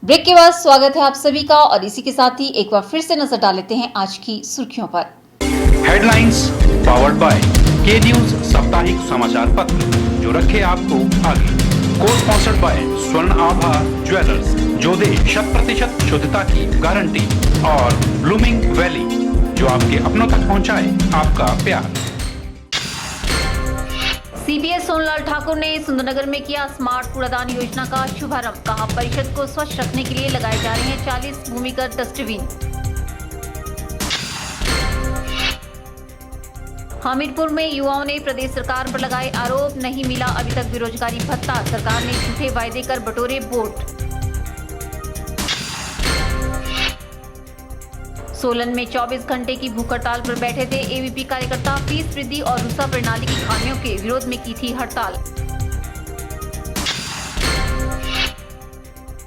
Break के बाद स्वागत है आप सभी का और इसी के साथ ही एक बार फिर से नजर डाल लेते हैं आज की सुर्खियों पर। हेडलाइंस पावर्ड बाय के न्यूज साप्ताहिक समाचार पत्र जो रखे आपको आगे। को स्पॉन्सर्ड बाय स्वर्ण आभा ज्वेलर्स जो दे 100% शुद्धता की गारंटी और ब्लूमिंग वैली जो आपके अपनों तक पहुंचाए आपका प्यार। सीपीएस सोनलाल ठाकुर ने सुंदरनगर में किया स्मार्ट कूड़ादान योजना का शुभारंभ। कहा परिषद को स्वच्छ रखने के लिए लगाए जा रहे हैं 40 भूमिगत डस्टबिन। हमीरपुर में युवाओं ने प्रदेश सरकार पर लगाए आरोप, नहीं मिला अभी तक बेरोजगारी भत्ता, सरकार ने झूठे वायदे कर बटोरे वोट। सोलन में 24 घंटे की भूख हड़ताल पर बैठे थे एबीपी कार्यकर्ता। फीस वृद्धि और रूसा प्रणाली की खामियों के विरोध में की थी हड़ताल।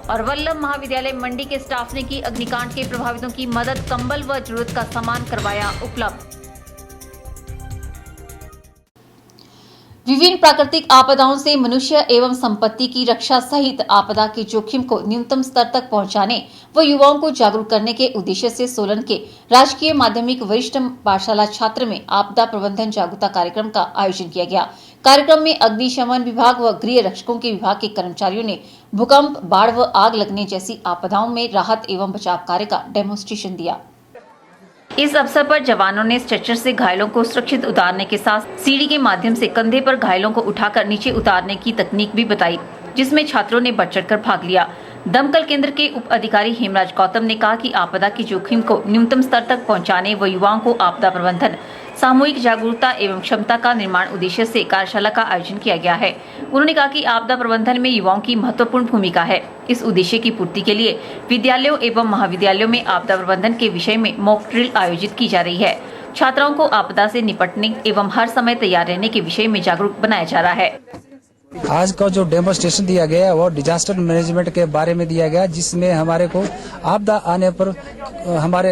और वल्लभ महाविद्यालय मंडी के स्टाफ ने की अग्निकांड के प्रभावितों की मदद, कंबल व जरूरत का सामान करवाया उपलब्ध। विभिन्न प्राकृतिक आपदाओं से मनुष्य एवं संपत्ति की रक्षा सहित आपदा के जोखिम को न्यूनतम स्तर तक पहुंचाने व युवाओं को जागरूक करने के उद्देश्य से सोलन के राजकीय माध्यमिक वरिष्ठ पाठशाला छात्र में आपदा प्रबंधन जागरूकता कार्यक्रम का आयोजन किया गया। कार्यक्रम में अग्निशमन विभाग व गृह रक्षकों के विभाग के कर्मचारियों ने भूकंप, बाढ़ व आग लगने जैसी आपदाओं में राहत एवं बचाव कार्य का डेमोन्स्ट्रेशन दिया। इस अवसर पर जवानों ने स्ट्रेचर से घायलों को सुरक्षित उतारने के साथ सीढ़ी के माध्यम से कंधे पर घायलों को उठाकर नीचे उतारने की तकनीक भी बताई, जिसमें छात्रों ने बढ़ चढ़कर भाग लिया। दमकल केंद्र के उप अधिकारी हेमराज गौतम ने कहा कि आपदा के जोखिम को न्यूनतम स्तर तक पहुंचाने व युवाओं को आपदा प्रबंधन, सामूहिक जागरूकता एवं क्षमता का निर्माण उद्देश्य से कार्यशाला का आयोजन किया गया है। उन्होंने कहा कि आपदा प्रबंधन में युवाओं की महत्वपूर्ण भूमिका है। इस उद्देश्य की पूर्ति के लिए विद्यालयों एवं महाविद्यालयों में आपदा प्रबंधन के विषय में मॉक ड्रिल आयोजित की जा रही है। छात्राओं को आपदा से निपटने एवं हर समय तैयार रहने के विषय में जागरूक बनाया जा रहा है। आज का जो डेमोन्स्ट्रेशन दिया गया है वो डिजास्टर मैनेजमेंट के बारे में दिया गया, जिसमें हमारे को आपदा आने पर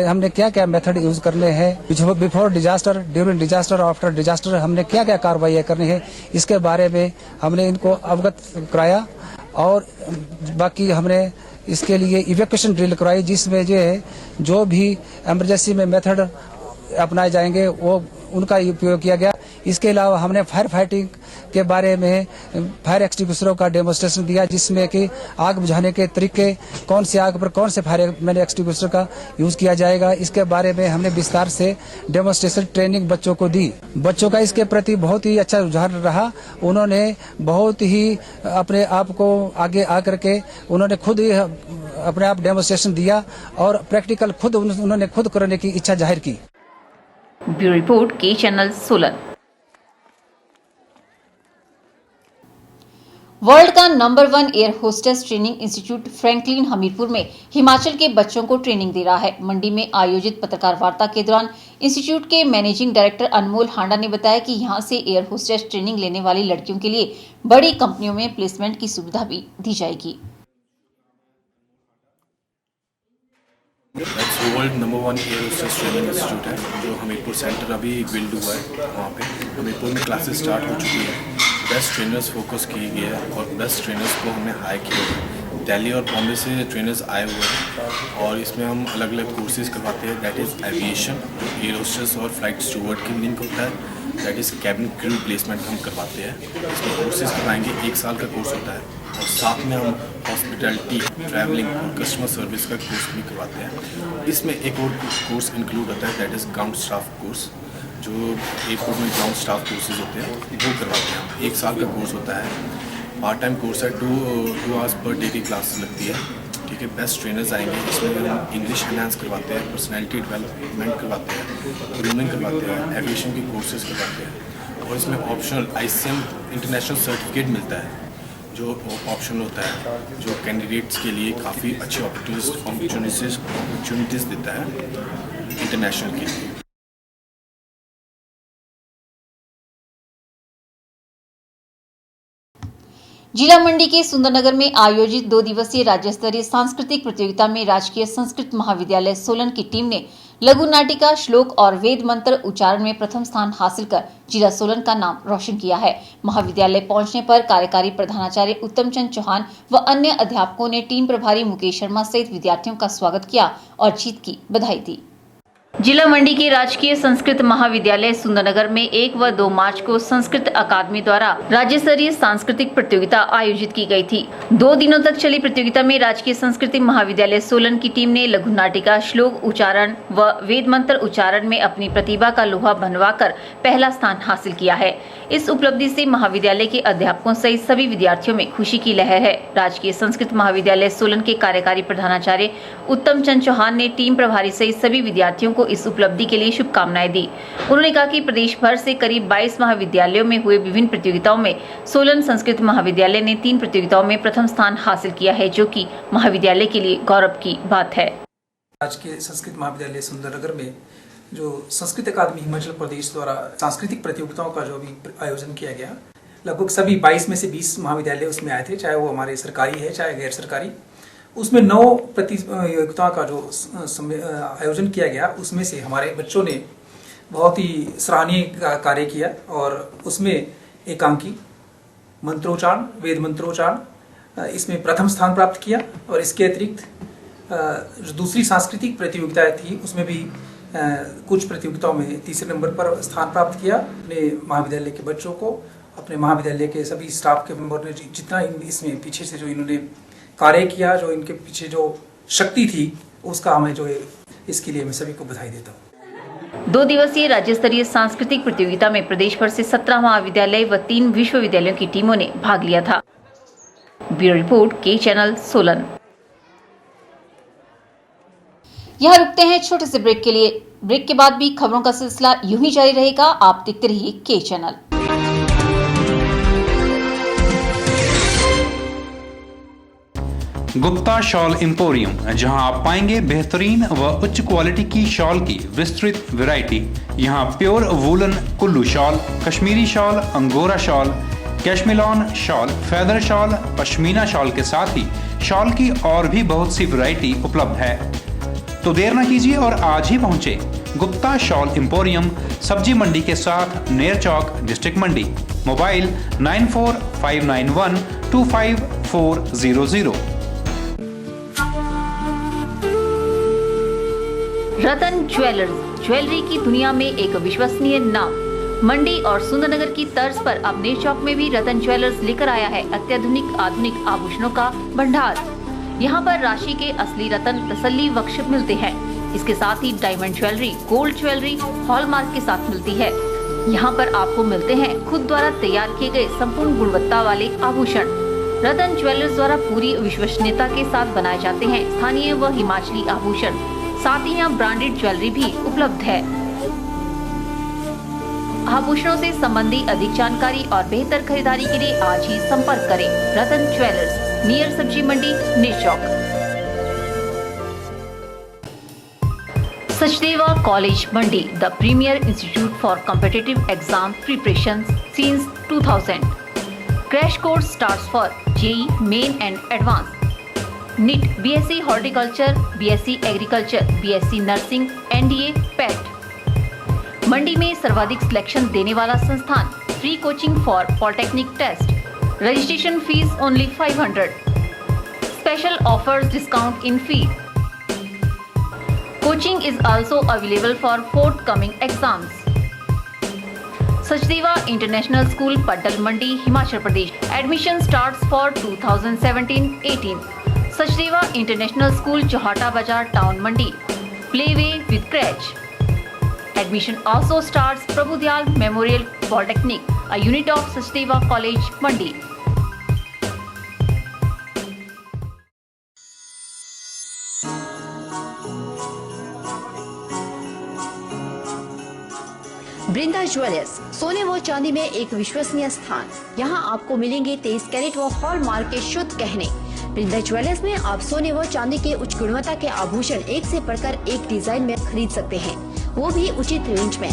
हमने क्या क्या मेथड यूज करने हैं, before disaster, during disaster, after disaster हमने क्या क्या कार्रवाई करनी है, इसके बारे में हमने इनको अवगत कराया। और बाकी हमने इसके लिए इवैक्यूएशन ड्रिल करवाई, जिसमें जो भी इमरजेंसी में मेथड अपनाए जाएंगे वो उनका उपयोग किया गया। इसके अलावा हमने फायर फाइटिंग के बारे में फायर एक्सटिंग्विशरों का डेमोन्स्ट्रेशन दिया, जिसमें कि आग बुझाने के तरीके, कौन सी आग पर कौन से फायर एक्सटिंग्विशर का यूज किया जाएगा, इसके बारे में हमने विस्तार से डेमोन्स्ट्रेशन ट्रेनिंग बच्चों को दी। बच्चों का इसके प्रति बहुत ही अच्छा रुझान रहा। उन्होंने बहुत ही अपने आप को आगे आकर के उन्होंने खुद ही अपने आप डेमोन्स्ट्रेशन दिया और प्रैक्टिकल खुद उन्होंने खुद करने की इच्छा जाहिर की। ब्यूरो रिपोर्ट के चैनल सोलन। वर्ल्ड का number 1 air hostess training institute Franklin Hamirpur में हिमाचल के बच्चों को ट्रेनिंग दे रहा है। मंडी में आयोजित पत्रकार वार्ता के दौरान इंस्टीट्यूट के मैनेजिंग डायरेक्टर अनमोल हांडा ने बताया कि यहां से एयर होस्टेस ट्रेनिंग लेने वाली लड़कियों के लिए बड़ी कंपनियों में प्लेसमेंट की सुविधा भी दी जाएगी। World number 1 air hostess training institute है जो हमीरपुर सेंटर अभी बिल्ड हुआ है। वहाँ पे हमीरपुर में क्लासेस स्टार्ट हो चुकी है। बेस्ट ट्रेनर्स फोकस किए गए हैं और बेस्ट ट्रेनर्स को हमने हायर किया है। दिल्ली और बॉम्बे से ट्रेनर्स आए हुए हैं और इसमें हम अलग अलग कोर्सेज करवाते हैं। That is aviation, air hostess और फ्लाइट स्टूवर्ड की लिंक होता है। That is cabin crew placement हम करवाते हैं। इसमें कोर्सेज करवाएंगे, 1 साल का कोर्स होता है और साथ में हम हॉस्पिटैलिटी, ट्रैवलिंग और कस्टमर सर्विस का कोर्स भी करवाते हैं। इसमें एक और कोर्स इंक्लूड होता है, that is ground staff course, जो एयरपोर्ट में ग्राउंड स्टाफ कोर्सेज होते हैं वो करवाते हैं। 1 साल का कोर्स होता है, पार्ट टाइम कोर्स है, 2 आवर्स पर डे की क्लास लगती है। ठीक है, बेस्ट ट्रेनर्स आएंगे। इसमें हम इंग्लिश एनहांस करवाते हैं, पर्सनैलिटी डेवलपमेंट करवाते हैं, ग्रूमिंग करवाते हैं, एविएशन के कोर्सेज करवाते हैं और इसमें ऑप्शनल ICM इंटरनेशनल सर्टिफिकेट मिलता है जो ऑप्शन होता है, जो कैंडिडेट्स के लिए काफ़ी अच्छी अपॉर्चुनिटीज़ देता है इंटरनेशनल के लिए। जिला मंडी के सुंदरनगर में आयोजित 2 दिवसीय राज्य स्तरीय सांस्कृतिक प्रतियोगिता में राजकीय संस्कृत महाविद्यालय सोलन की टीम ने लघु नाटिका, श्लोक और वेद मंत्र उच्चारण में प्रथम स्थान हासिल कर जिला सोलन का नाम रोशन किया है। महाविद्यालय पहुंचने पर कार्यकारी प्रधानाचार्य उत्तम चंद चौहान व अन्य अध्यापकों ने टीम प्रभारी मुकेश शर्मा सहित विद्यार्थियों का स्वागत किया और जीत की बधाई दी। जिला मंडी के राजकीय संस्कृत महाविद्यालय सुंदरनगर में 1 व 2 मार्च को संस्कृत अकादमी द्वारा राज्य स्तरीय सांस्कृतिक प्रतियोगिता आयोजित की गई थी। 2 दिनों तक चली प्रतियोगिता में राजकीय संस्कृति महाविद्यालय सोलन की टीम ने लघु नाटिका, श्लोक उच्चारण व वेद मंत्र उच्चारण में अपनी प्रतिभा का लोहा मनवाकर पहला स्थान हासिल किया है। इस उपलब्धि से महाविद्यालय के अध्यापकों सहित सभी विद्यार्थियों में खुशी की लहर है। राजकीय संस्कृत महाविद्यालय सोलन के कार्यकारी प्रधानाचार्य उत्तम चंद चौहान ने टीम प्रभारी सहित सभी विद्यार्थियों को इस उपलब्धि के लिए शुभकामनाएं दी। उन्होंने कहा कि प्रदेश भर से करीब 22 महाविद्यालयों में हुए विभिन्न प्रतियोगिताओं में सोलन संस्कृत महाविद्यालय ने 3 प्रतियोगिताओं में प्रथम स्थान हासिल किया है, जो कि महाविद्यालय के लिए गौरव की बात है। राजकीय संस्कृत महाविद्यालय सुंदरनगर में जो संस्कृत अकादमी हिमाचल प्रदेश द्वारा सांस्कृतिक प्रतियोगिताओं का जो भी आयोजन किया गया, लगभग सभी 22 में से 20 महाविद्यालय उसमें आए थे, चाहे वो हमारे सरकारी है चाहे गैर सरकारी। उसमें 9 प्रतियोगिताओं का जो आयोजन किया गया, उसमें से हमारे बच्चों ने बहुत ही सराहनीय कार्य किया और उसमें एकांकी, मंत्रोच्चारण, वेद मंत्रोच्चारण इसमें प्रथम स्थान प्राप्त किया। और इसके अतिरिक्त जो दूसरी सांस्कृतिक प्रतियोगिताएं थी उसमें भी कुछ प्रतियोगिताओं में तीसरे नंबर पर स्थान प्राप्त किया। अपने महाविद्यालय के बच्चों को, अपने महाविद्यालय के सभी स्टाफ के मेंबर ने जितना इसमें पीछे से जो इन्होंने कार्य किया, जो इनके पीछे जो शक्ति थी, उसका हमें जो इसके लिए मैं सभी को बधाई देता हूँ। 2 दिवसीय राज्य स्तरीय सांस्कृतिक प्रतियोगिता में प्रदेश भर से 17 महाविद्यालय व 3 विश्वविद्यालयों की टीमों ने भाग लिया था। ब्यूरो रिपोर्ट, के चैनल सोलन। यहाँ रुकते हैं छोटे से ब्रेक के लिए। ब्रेक के बाद भी खबरों का सिलसिला यूं ही जारी रहेगा। आप देखते रहिए के चैनल। गुप्ता शॉल एम्पोरियम, जहां आप पाएंगे बेहतरीन व उच्च क्वालिटी की शॉल की विस्तृत वैरायटी। यहां pure woollen Kullu shawl, Kashmiri shawl, angora shawl, cashmilon shawl, feather shawl, pashmina shawl के साथ ही शॉल की और भी बहुत सी वैरायटी उपलब्ध है। तो देर न कीजिए और आज ही पहुंचे गुप्ता शॉल एम्पोरियम, सब्जी मंडी के साथ नेर चौक, डिस्ट्रिक्ट मंडी। मोबाइल 9459125400। रतन ज्वेलर्स, ज्वेलरी की दुनिया में एक विश्वसनीय नाम। मंडी और सुंदरनगर की तर्ज पर अब नेर चौक में भी रतन ज्वेलर्स लेकर आया है अत्याधुनिक आधुनिक आभूषणों का भंडार। यहाँ पर राशि के असली रतन तसल्ली बख्श मिलते हैं। इसके साथ ही diamond jewellery, gold jewellery hallmark के साथ मिलती है। यहाँ पर आपको मिलते हैं खुद द्वारा तैयार किए गए संपूर्ण गुणवत्ता वाले आभूषण। रतन ज्वेलर्स द्वारा पूरी विश्वसनीयता के साथ बनाए जाते हैं स्थानीय व हिमाचली आभूषण। साथ ही यहाँ ब्रांडेड ज्वेलरी भी उपलब्ध है। आभूषणों से संबंधी अधिक जानकारी और बेहतर खरीदारी के लिए आज ही संपर्क करें। रतन jewellers, near Sabzi Mandi, Ner Chowk. Sachdeva college Mandi, the premier institute for competitive exam preparation since 2000। Crash course starts for JEE main and advance, NEET, BSc horticulture, BSc agriculture, BSc nursing, NDA, PET. Mandi में सर्वाधिक सिलेक्शन देने वाला संस्थान। Free coaching for polytechnic test. Registration fees only 500. Special offers discount in fee. Coaching is also available for forthcoming exams. Sachdeva International School, Paddal Mandi, Himachal Pradesh. Admission starts for 2017-18. Sachdeva International School, Johata Bazar, Town Mandi. Playway with crèche. Admission also starts Prabhudyal Memorial Polytechnic, a unit of Sachdeva College, Mandi. Brinda jewellers, सोने व चांदी में एक विश्वसनीय स्थान। यहाँ आपको मिलेंगे 23 कैरेट व हॉलमार्क के शुद्ध गहने। बृंदा ज्वेलर्स में आप सोने व चांदी के उच्च गुणवत्ता के आभूषण एक से बढ़कर एक डिजाइन में खरीद सकते हैं, वो भी उचित रेंज में।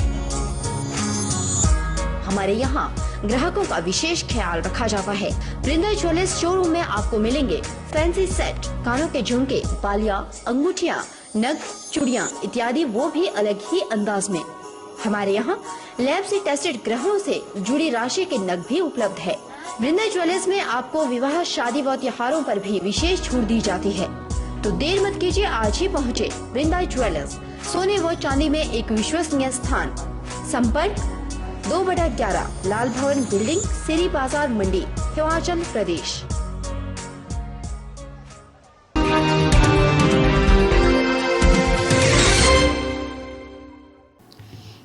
हमारे यहाँ ग्राहकों का विशेष ख्याल रखा जाता है। बृंदा ज्वेलर्स शोरूम में आपको मिलेंगे फैंसी सेट, कानों के झुमके, बालियां, अंगूठियां, नग, चूड़ियां इत्यादि वो भी अलग ही अंदाज में। हमारे यहाँ लैब से टेस्टेड ग्रहणों से जुड़ी राशि के नग भी उपलब्ध है। वृंदा ज्वेलर्स में आपको विवाह, शादी व त्योहारों पर भी विशेष छूट दी जाती है। तो देर मत कीजिए, आज ही पहुँचे वृंदा ज्वेलर्स, सोने व चांदी में एक विश्वसनीय स्थान। संपर्क 2/11 लाल भवन बिल्डिंग, सिरी बाजार मंडी, हिमाचल प्रदेश।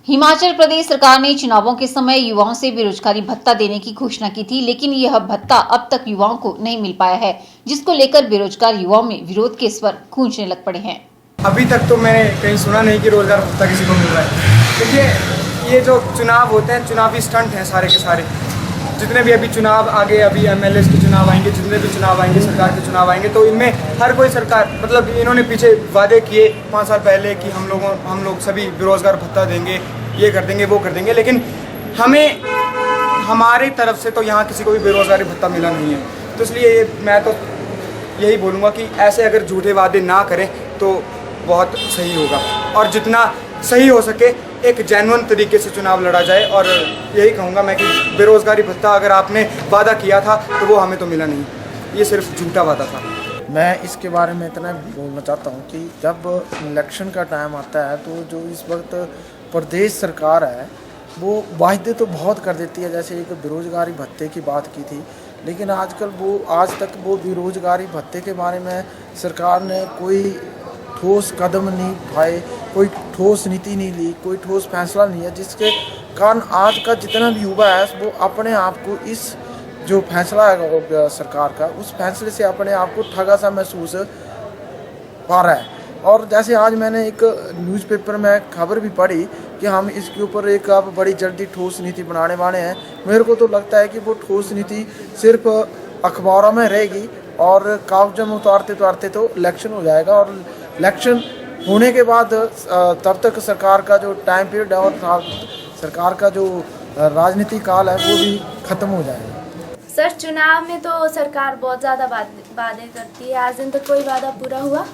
हिमाचल प्रदेश सरकार ने चुनावों के समय युवाओं से बेरोजगारी भत्ता देने की घोषणा की थी, लेकिन यह भत्ता अब तक युवाओं को नहीं मिल पाया है, जिसको लेकर बेरोजगार युवाओं में विरोध के स्वर गूंजने लग पड़े हैं। अभी तक तो मैंने कहीं सुना नहीं कि रोजगार भत्ता किसी को मिल रहा है, क्योंकि ये जो चुनाव होते हैं चुनावी स्टंट हैं सारे के सारे। जितने भी अभी चुनाव आगे, अभी MLA के चुनाव आएंगे, जितने भी चुनाव आएंगे, सरकार के चुनाव आएंगे, तो इनमें हर कोई सरकार, मतलब इन्होंने पीछे वादे किए 5 साल पहले कि हम लोग सभी बेरोजगार भत्ता देंगे, ये कर देंगे, वो कर देंगे, लेकिन हमें हमारी तरफ से तो यहाँ किसी को भी बेरोजगारी भत्ता मिला नहीं है। तो इसलिए मैं तो यही बोलूँगा कि ऐसे अगर झूठे वादे ना करें तो बहुत सही होगा, और जितना सही हो सके एक जेन्युइन तरीके से चुनाव लड़ा जाए। और यही कहूँगा मैं कि बेरोजगारी भत्ता अगर आपने वादा किया था तो वो हमें तो मिला नहीं, ये सिर्फ झूठा वादा था। मैं इसके बारे में इतना बोलना चाहता हूँ कि जब इलेक्शन का टाइम आता है तो जो इस वक्त प्रदेश सरकार है वो वायदे तो बहुत कर देती है, जैसे एक बेरोजगारी भत्ते की बात की थी, लेकिन आज तक वो बेरोजगारी भत्ते के बारे में सरकार ने कोई ठोस कदम नहीं उठाए, कोई ठोस नीति नहीं ली, कोई ठोस फैसला नहीं है, जिसके कारण आज का जितना भी युवा है वो अपने आप को इस जो फैसला है सरकार का, उस फैसले से अपने आप को ठगा सा महसूस पा रहा है। और जैसे आज मैंने एक न्यूज़पेपर में खबर भी पढ़ी कि हम इसके ऊपर एक अब बड़ी जल्दी ठोस नीति बनाने वाले हैं। मेरे को तो लगता है कि वो ठोस नीति सिर्फ अखबारों में रहेगी और कागजों में उतारते तो इलेक्शन हो जाएगा, और इलेक्शन होने के बाद तब तक सरकार का जो टाइम पीरियड है और सरकार का जो राजनीतिक काल है वो भी ख़त्म हो जाएगा। सर, चुनाव में तो सरकार बहुत ज़्यादा वादे करती है, आज दिन तक कोई वादा पूरा हुआ?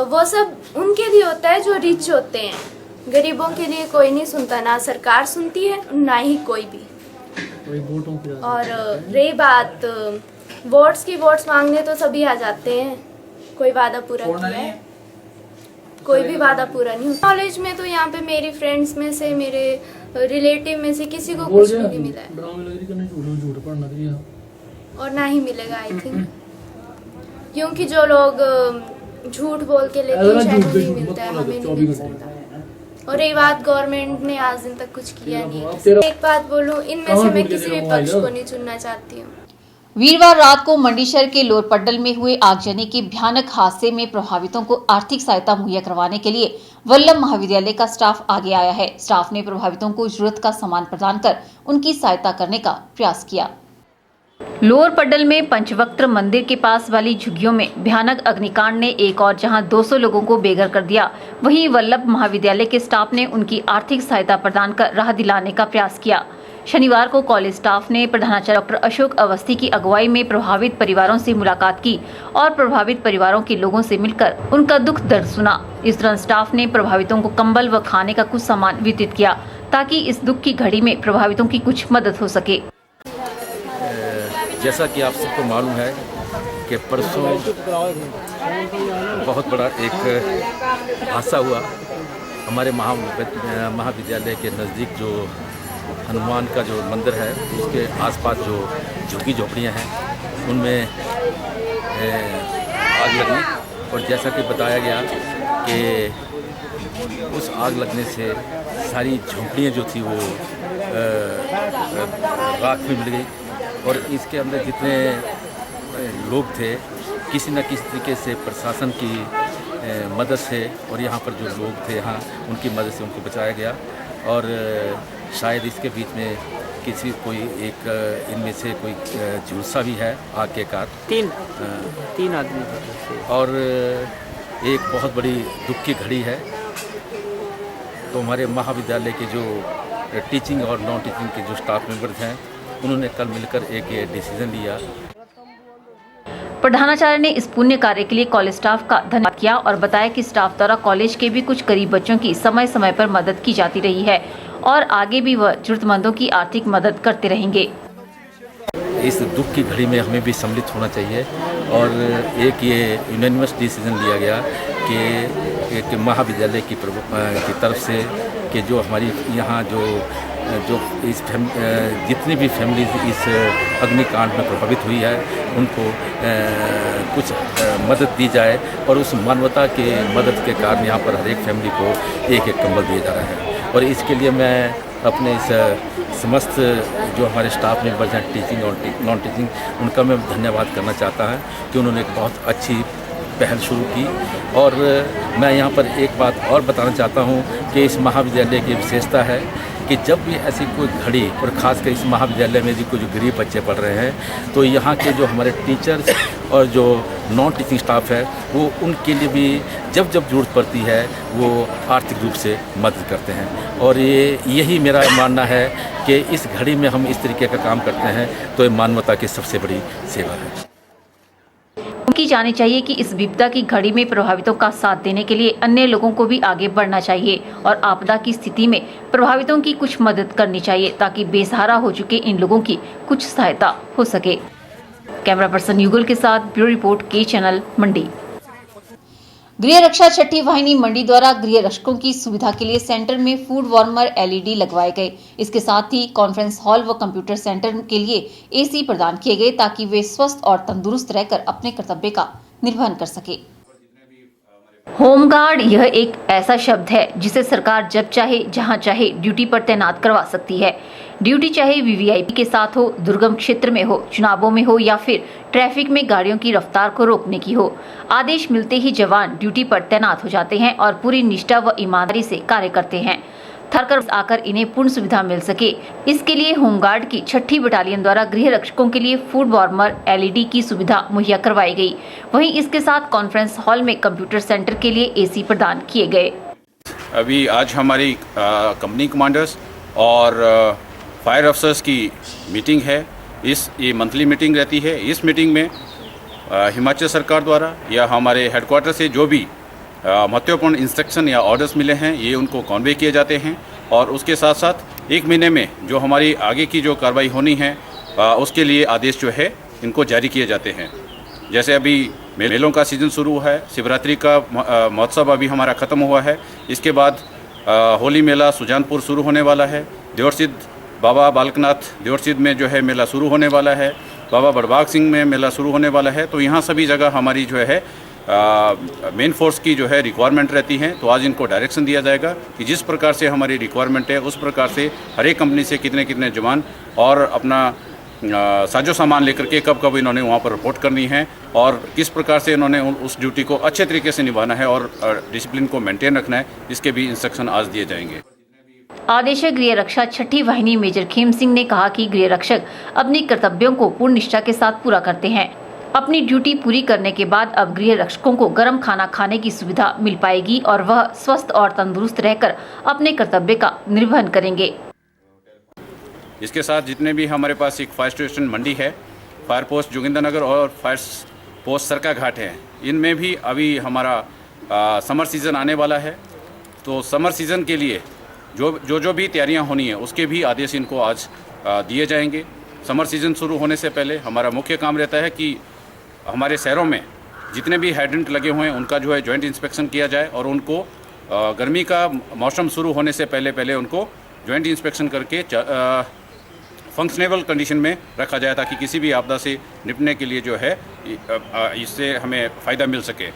वो सब उनके लिए होता है जो रिच होते हैं, गरीबों के लिए कोई नहीं सुनता, ना सरकार सुनती है ना ही कोई भी। और रही बात वोट्स की, वोट्स मांगने तो सभी आ जाते हैं, कोई वादा पूरा किया है? कोई भी वादा पूरा नहीं हुआ। कॉलेज में तो यहाँ पे मेरी फ्रेंड्स में से, मेरे रिलेटिव में से किसी को कुछ भी नहीं मिला है, और ना ही मिलेगा आई थिंक, क्योंकि जो लोग झूठ बोल के लेते हैं शायद उन्हें मिलता है, हमें नहीं मिल सकता। और रही बात गवर्नमेंट ने आज दिन तक कुछ किया नहीं है। एक बात बोलूं, इनमें से मैं किसी भी पक्ष को नहीं चुनना चाहती हूँ। वीरवार रात को मंडी शहर के लोअर पड्डल में हुए आगजनी के भयानक हादसे में प्रभावितों को आर्थिक सहायता मुहैया करवाने के लिए वल्लभ महाविद्यालय का स्टाफ आगे आया है। स्टाफ ने प्रभावितों को जरूरत का सामान प्रदान कर उनकी सहायता करने का प्रयास किया। लोअर पड्डल में पंचवक्त्र मंदिर के पास वाली झुग्गियों में भयानक अग्निकांड ने एक और जहां 200 लोगों को बेघर कर दिया, वहीं वल्लभ महाविद्यालय के स्टाफ ने उनकी आर्थिक सहायता प्रदान कर राहत दिलाने का प्रयास किया। शनिवार को कॉलेज स्टाफ ने प्रधानाचार्य डॉक्टर अशोक अवस्थी की अगुवाई में प्रभावित परिवारों से मुलाकात की और प्रभावित परिवारों के लोगों से मिलकर उनका दुख दर्द सुना। इस दौरान स्टाफ ने प्रभावितों को कंबल व खाने का कुछ सामान वितरित किया ताकि इस दुख की घड़ी में प्रभावितों की कुछ मदद हो सके। जैसा कि आप सबको मालूम है कि परसों बहुत बड़ा एक हादसा हुआ हमारे महाविद्यालय के नज़दीक। जो हनुमान का जो मंदिर है उसके आसपास जो झुग्गी झोपड़ियाँ हैं उनमें आग लगी, और जैसा कि बताया गया कि उस आग लगने से सारी झोपड़ियाँ जो थी वो राख में मिल गई, और इसके अंदर जितने लोग थे किसी न किसी तरीके से प्रशासन की मदद से और यहाँ पर जो लोग थे यहाँ उनकी मदद से उनको बचाया गया। और शायद इसके बीच में कोई एक इनमें से कोई झुलसा भी है आग के कारण। तीन आदमी, और एक बहुत बड़ी दुख की घड़ी है। तो हमारे महाविद्यालय के जो टीचिंग और नॉन टीचिंग के जो स्टाफ मेंबर्स हैं उन्होंने कल मिलकर एक ये डिसीजन लिया। प्रधानाचार्य ने इस पुण्य कार्य के लिए कॉलेज स्टाफ का धन्यवाद किया और बताया कि स्टाफ द्वारा कॉलेज के भी कुछ गरीब बच्चों की समय समय पर मदद की जाती रही है और आगे भी वह जरूरतमंदों की आर्थिक मदद करते रहेंगे। इस दुख की घड़ी में हमें भी सम्मिलित होना चाहिए और एक ये यूनानिमस डिसीजन लिया गया कि एक महाविद्यालय की तरफ से कि जो हमारी यहाँ जो इस जितनी भी फैमिलीज इस अग्निकांड में प्रभावित हुई है उनको कुछ मदद दी जाए और उस मानवता के मदद के कारण यहाँ पर हर एक फैमिली को एक एक कंबल दिया जा रहा है। और इसके लिए मैं अपने इस समस्त जो हमारे स्टाफ मेंबर्स हैं टीचिंग और नॉन टीचिंग उनका मैं धन्यवाद करना चाहता हूँ कि उन्होंने एक बहुत अच्छी पहल शुरू की। और मैं यहाँ पर एक बात और बताना चाहता हूँ कि इस महाविद्यालय की विशेषता है कि जब भी ऐसी कोई घड़ी और ख़ासकर इस महाविद्यालय में जो गरीब बच्चे पढ़ रहे हैं तो यहाँ के जो हमारे टीचर्स और जो नॉन टीचिंग स्टाफ है वो उनके लिए भी जब जब ज़रूरत पड़ती है वो आर्थिक रूप से मदद करते हैं। और यही मेरा मानना है कि इस घड़ी में हम इस तरीके का काम करते हैं तो ये मानवता की सबसे बड़ी सेवा है। की जानी चाहिए कि इस विपदा की घड़ी में प्रभावितों का साथ देने के लिए अन्य लोगों को भी आगे बढ़ना चाहिए और आपदा की स्थिति में प्रभावितों की कुछ मदद करनी चाहिए ताकि बेसहारा हो चुके इन लोगों की कुछ सहायता हो सके। कैमरा पर्सन युगल के साथ ब्यूरो रिपोर्ट के चैनल मंडी। गृह रक्षा छठी वाहिनी मंडी द्वारा गृह रक्षकों की सुविधा के लिए सेंटर में फूड वार्मर एलईडी लगवाए गए। इसके साथ ही कॉन्फ्रेंस हॉल व कंप्यूटर सेंटर के लिए एसी प्रदान किए गए ताकि वे स्वस्थ और तंदुरुस्त रहकर अपने कर्तव्य का निर्वहन कर सके। होमगार्ड यह एक ऐसा शब्द है जिसे सरकार जब चाहे जहां चाहे ड्यूटी पर तैनात करवा सकती है। ड्यूटी चाहे वीवीआईपी के साथ हो, दुर्गम क्षेत्र में हो, चुनावों में हो या फिर ट्रैफिक में गाड़ियों की रफ्तार को रोकने की हो। आदेश मिलते ही जवान ड्यूटी पर तैनात हो जाते हैं और पूरी निष्ठा व ईमानदारी से कार्य करते हैं। थरकर आकर इन्हें पूर्ण सुविधा मिल सके, इसके लिए होमगार्ड की 6ठी बटालियन द्वारा गृह रक्षकों के लिए फूड वार्मर एलईडी की सुविधा मुहैया करवाई गई। वहीं इसके साथ कॉन्फ्रेंस हॉल में कंप्यूटर सेंटर के लिए एसी प्रदान किए गए। अभी आज हमारी कंपनी कमांडर्स और फायर अफसर्स की मीटिंग है। ये मंथली मीटिंग रहती है। इस मीटिंग में हिमाचल सरकार द्वारा या हमारे हेडक्वार्टर से जो भी महत्वपूर्ण इंस्ट्रक्शन या ऑर्डर्स मिले हैं ये उनको कॉन्वे किए जाते हैं और उसके साथ साथ 1 महीने में जो हमारी आगे की जो कार्रवाई होनी है उसके लिए आदेश जो है इनको जारी किए जाते हैं। जैसे अभी मेलों का सीज़न शुरू हुआ है, शिवरात्रि का महोत्सव अभी हमारा ख़त्म हुआ है। इसके बाद होली मेला सुजानपुर शुरू होने वाला है। देवरसिद्ध बाबा बालकनाथ देवरसिद्ध में जो है मेला शुरू होने वाला है। बाबा बड़बाग सिंह में मेला शुरू होने वाला है। तो यहाँ सभी जगह हमारी जो है मेन फोर्स की जो है रिक्वायरमेंट रहती है। तो आज इनको डायरेक्शन दिया जाएगा कि जिस प्रकार से हमारी रिक्वायरमेंट है उस प्रकार से हर एक कंपनी से कितने कितने जवान और अपना साजो सामान लेकर के कब कब इन्होंने वहाँ पर रिपोर्ट करनी है और किस प्रकार से इन्होंने उस ड्यूटी को अच्छे तरीके से निभाना है और डिसिप्लिन को मेंटेन रखना है, इसके भी इंस्ट्रक्शन आज दिए जाएंगे। आदेशक गृह रक्षा 6ठी वाहिनी मेजर खेम सिंह ने कहा कि गृह रक्षक अपने कर्तव्यों को पूर्ण निष्ठा के साथ पूरा करते हैं। अपनी ड्यूटी पूरी करने के बाद अब गृह रक्षकों को गर्म खाना खाने की सुविधा मिल पाएगी और वह स्वस्थ और तंदुरुस्त रहकर अपने कर्तव्य का निर्वहन करेंगे। इसके साथ जितने भी हमारे पास एक फायर स्टेशन मंडी है, फायर पोस्ट जोगिंद्रनगर और फायर पोस्ट सरका घाट है, इनमें भी अभी हमारा समर सीज़न आने वाला है। तो समर सीज़न के लिए जो भी तैयारियां होनी है उसके भी आदेश इनको आज दिए जाएंगे। समर सीज़न शुरू होने से पहले हमारा मुख्य काम रहता है कि हमारे शहरों में जितने भी हाइड्रेंट लगे हुए हैं उनका जो है जॉइंट इंस्पेक्शन किया जाए और उनको गर्मी का मौसम शुरू होने से पहले उनको जॉइंट इंस्पेक्शन करके फंक्शनेबल कंडीशन में रखा जाए ताकि किसी भी आपदा से निपटने के लिए जो है इससे हमें फ़ायदा मिल सके।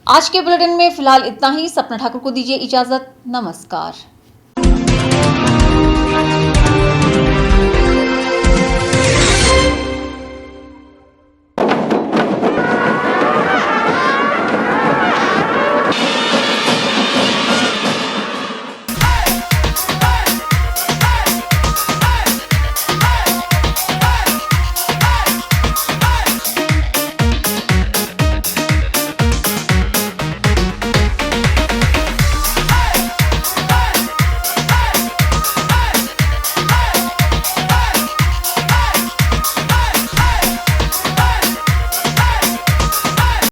आज के बुलेटिन में फिलहाल इतना ही। सपना ठाकुर को दीजिए इजाजत। नमस्कार।